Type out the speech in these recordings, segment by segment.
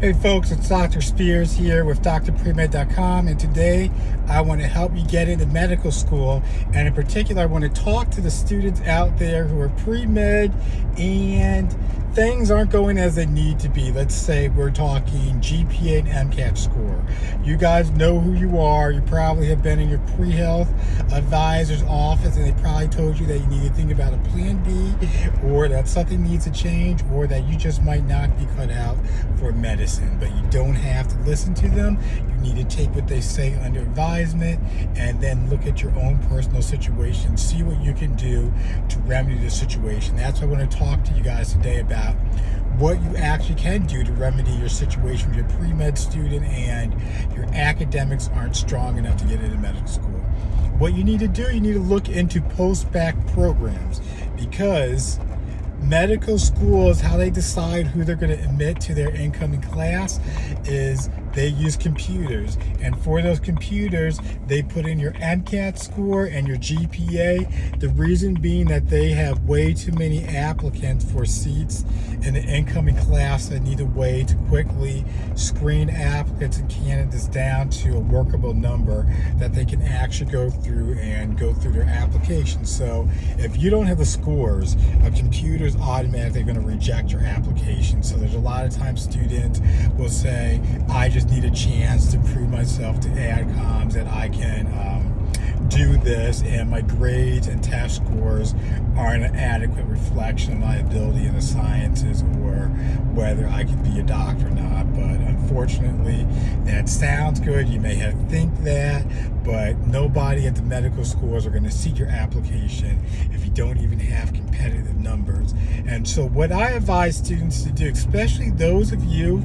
Hey folks, it's Dr. Spears here with drpremed.com, and today I want to help you get into medical school, and in particular I want to talk to the students out there who are pre-med and things aren't going as they need to be. Let's say we're talking GPA and MCAT score. You guys know who you are. You probably have been in your pre-health advisor's office and they probably told you that you need to think about a plan B, or that something needs to change, or that you just might not be cut out for medicine. But you don't have to listen to them. You need to take what they say under advisement and then look at your own personal situation, see what you can do to remedy the situation. That's what I want to talk to you guys today about, what you actually can do to remedy your situation with your pre-med student and your academics aren't strong enough to get into medical school. What you need to do, you need to look into post-bac programs, because medical schools, how they decide who they're going to admit to their incoming class is they use computers, and for those computers they put in your MCAT score and your GPA. The reason being that they have way too many applicants for seats in the incoming class. They need a way to quickly screen applicants and candidates down to a workable number that they can actually go through their application. So if you don't have the scores, a computer's automatically going to reject your application. So there's a lot of times students will say, I just need a chance to prove myself to AdComs that I can do this, and my grades and test scores aren't an adequate reflection of my ability in the sciences or whether I can be a doctor or not. But unfortunately, that sounds good. You may have think that, but nobody at the medical schools are going to see your application if you don't even have competitive numbers. And so what I advise students to do, especially those of you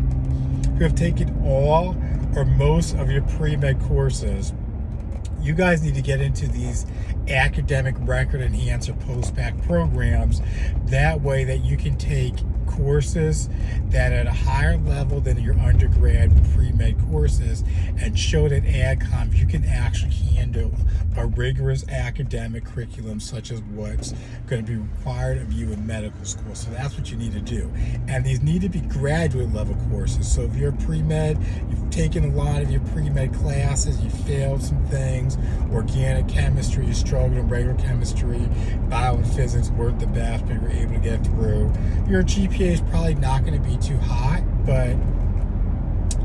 who have taken all or most of your pre-med courses, you guys need to get into these academic record enhancer post-bac programs. That way that you can take courses that are at a higher level than your undergrad pre-med courses and show that AdCom you can actually handle a rigorous academic curriculum such as what's going to be required of you in medical school. So that's what you need to do. And these need to be graduate level courses. So if you're pre-med, you've taken a lot of your pre-med classes, you failed some things, organic chemistry, you struggled in regular chemistry, bio and physics weren't the best, but you were able to get through. Your GPA is probably not going to be too hot, but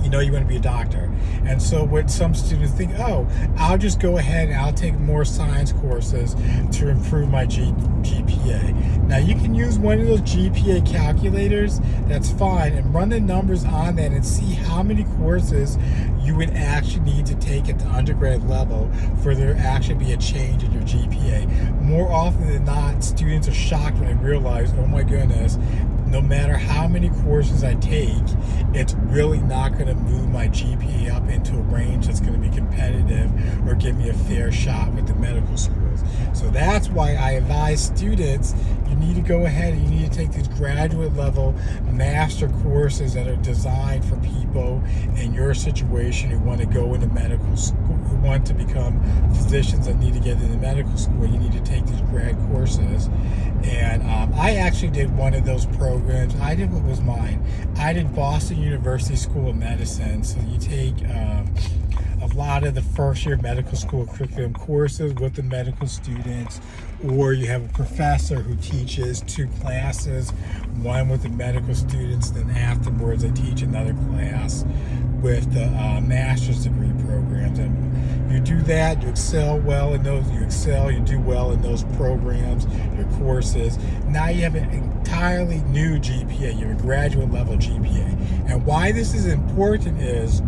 you know you're going to be a doctor. And so what some students think, oh, I'll just go ahead and I'll take more science courses to improve my GPA. Now you can use one of those GPA calculators, that's fine, and run the numbers on that and see how many courses you would actually need to take at the undergrad level for there to actually be a change in your GPA. More often than not, students are shocked when they realize, oh my goodness, no matter how many courses I take, it's really not going to move my GPA up into a range that's going to be competitive or give me a fair shot with the medical schools. So that's why I advise students, you need to go ahead and you need to take these graduate level master courses that are designed for people in your situation who want to go into medical school, who want to become physicians that need to get into medical school. You need to take these grad courses. And I actually did one of those programs. I did what was mine. I did Boston University School of Medicine. So you take a lot of the first year medical school curriculum courses with the medical students, or you have a professor who teaches two classes, one with the medical students, then afterwards they teach another class with the master's degree programs. And you do that, you excel well in those, you do well in those programs, your courses. Now you have an entirely new GPA, you have a graduate level GPA. And why this is important is,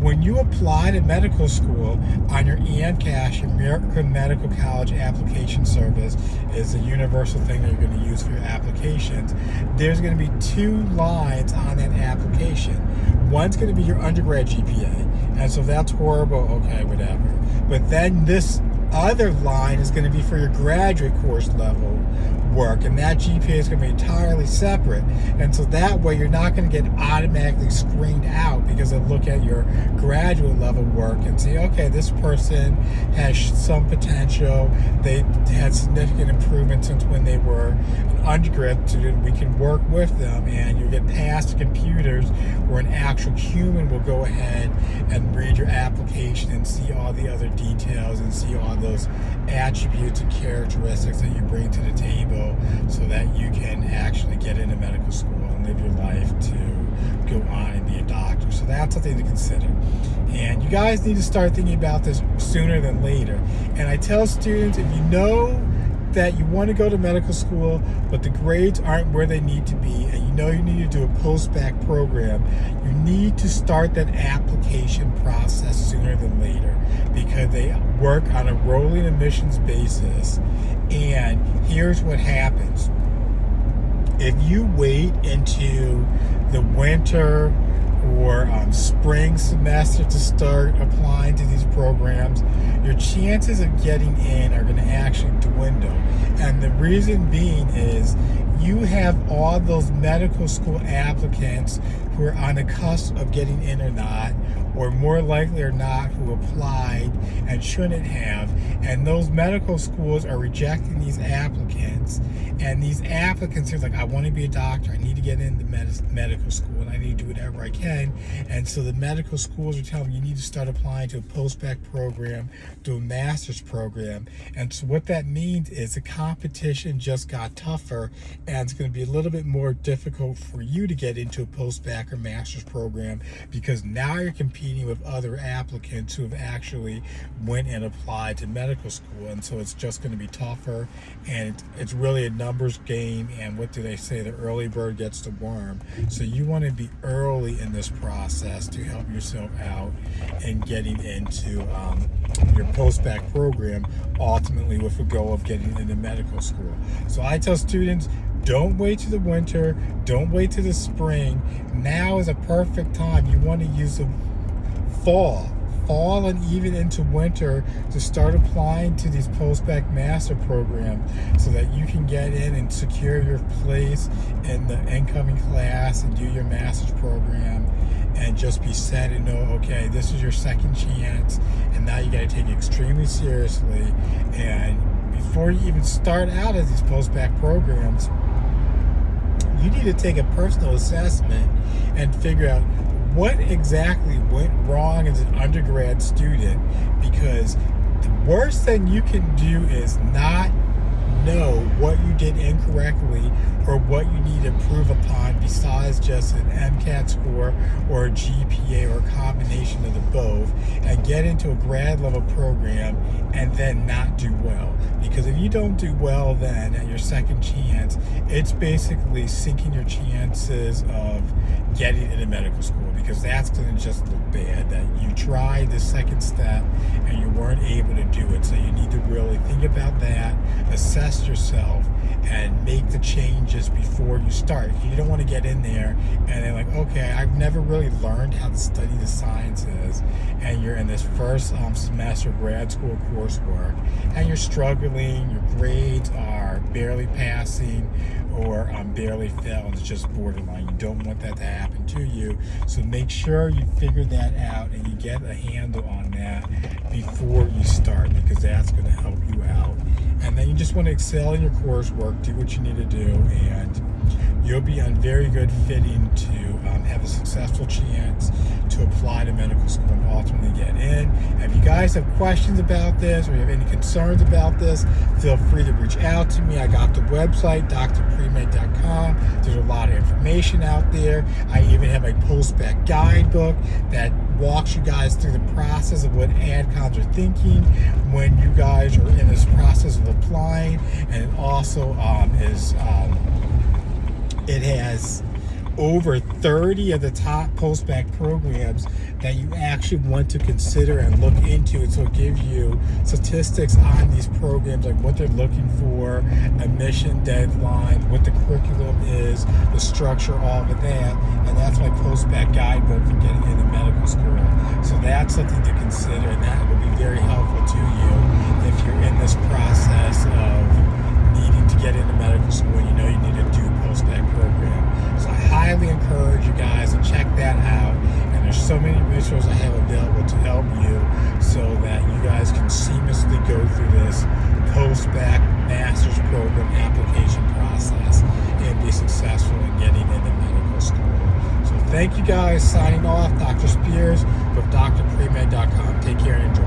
when you apply to medical school on your AMCAS, your American Medical College Application Service is a universal thing that you're going to use for your applications. There's going to be two lines on that application. One's going to be your undergrad GPA, and so that's horrible, okay, whatever. But then this other line is going to be for your graduate course level work, and that GPA is going to be entirely separate. And so that way you're not going to get automatically screened out, because they look at your graduate level work and say, okay, this person has some potential, they had significant improvement since when they were an undergrad student, we can work with them. And you get past the computers where an actual human will go ahead and read your application and see all the other details and see all those attributes and characteristics that you bring to the table so that you can actually get into medical school and live your life to go on and be a doctor. So that's something to consider. And you guys need to start thinking about this sooner than later. And I tell students, if you know that you want to go to medical school, but the grades aren't where they need to be, and you know you need to do a post-bac program, you need to start that application process sooner than later, because they work on a rolling admissions basis. And here's what happens. If you wait into the winter or spring semester to start applying to these programs, your chances of getting in are going to actually dwindle. And the reason being is you have all those medical school applicants who are on the cusp of getting in or not, or more likely or not, who applied and shouldn't have. And those medical schools are rejecting these applicants. And these applicants are like, I want to be a doctor. I need to get into medical school, and I need to do whatever I can. And so the medical schools are telling me you need to start applying to a post-bac program, to a master's program. And so what that means is the competition just got tougher, and it's going to be a little bit more difficult for you to get into a post-bac or master's program, because now you're competing with other applicants who have actually went and applied to medical school. And so it's just going to be tougher, and it's really a numbers game. And what do they say? The early bird gets the worm. So you want to be early in this process to help yourself out in getting into your post-bac program, ultimately with the goal of getting into medical school. So I tell students, don't wait to the winter, don't wait to the spring. Now is a perfect time. You want to use the fall and even into winter to start applying to these post-bac master programs so that you can get in and secure your place in the incoming class and do your master's program and just be set and know, okay, this is your second chance, and now you got to take it extremely seriously. And before you even start out at these post-bac programs, you need to take a personal assessment and figure out what exactly went wrong as an undergrad student, because the worst thing you can do is not know what you did incorrectly or what you need to improve upon besides just an MCAT score or a GPA or a combination of the both, and get into a grad level program and then not do well. Because if you don't do well then at your second chance, it's basically sinking your chances of getting into medical school, because that's going to just look bad that you tried the second step and you weren't able to do it. So you need to really think about that, assess yourself, and make the changes before you start. You don't want to get in there and they're like, okay, I've never really learned how to study the sciences, and you're in this first semester of grad school coursework and you're struggling, your grades are barely passing or barely fail, and it's just borderline. You don't want that to happen to you. So make sure you figure that out and you get a handle on that before you start, because that's going to help you out. And then you just want to excel in your coursework, do what you need to do, and you'll be on very good footing to have a successful chance to apply to medical school and ultimately get in. And if you guys have questions about this or you have any concerns about this, feel free to reach out to me. I got the website, drpremed.com. There's a lot of information out there. I even have a post-bac guidebook that walks you guys through the process of what AdComs are thinking when you guys are in this process of applying. And it also it has over 30 of the top post-bac programs that you actually want to consider and look into. And so it gives you statistics on these programs, like what they're looking for, admission deadline, what the curriculum is, the structure, all of that. And that's my post-bac guidebook for getting into medical school. So that's something to consider, and that will be very helpful to you if you're in this process of needing to get into medical school and you know you need to do a post-bac program. So I highly encourage you guys to check that out. And there's so many resources I have available to help you so that you guys can seamlessly go through this post-bac master's program application process and be successful in getting into medical school. So Thank you guys. Signing off, Dr. Spears with drpremed.com. Take care and enjoy.